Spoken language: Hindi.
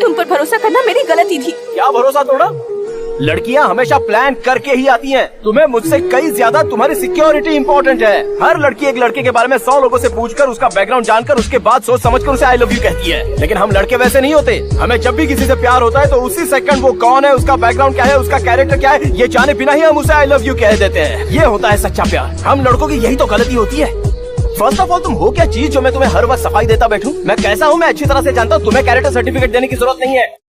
तुम पर भरोसा करना मेरी गलती थी। क्या भरोसा तोड़ा? लड़कियां हमेशा प्लान करके ही आती हैं। तुम्हें मुझसे कई ज्यादा तुम्हारी सिक्योरिटी इंपॉर्टेंट है। हर लड़की एक लड़के के बारे में 100 लोगों से पूछकर, उसका बैकग्राउंड जानकर, उसके बाद सोच समझकर उसे आई लव यू कहती है। लेकिन हम लड़के वैसे नहीं होते। हमें जब भी किसी से प्यार होता है तो उसी सेकंड वो कौन है, उसका बैकग्राउंड क्या है, उसका कैरेक्टर क्या है, ये जाने बिना ही हम उसे आई लव यू कह देते हैं। ये होता है सच्चा प्यार। हम लड़कों की यही तो गलती होती है। फर्स्ट ऑफ ऑल, तुम हो क्या चीज जो मैं तुम्हें हर वक्त सफाई देता बैठूं? मैं कैसा हूँ मैं अच्छी तरह से जानता हूँ। तुम्हें कैरेक्टर सर्टिफिकेट देने की जरूरत नहीं है।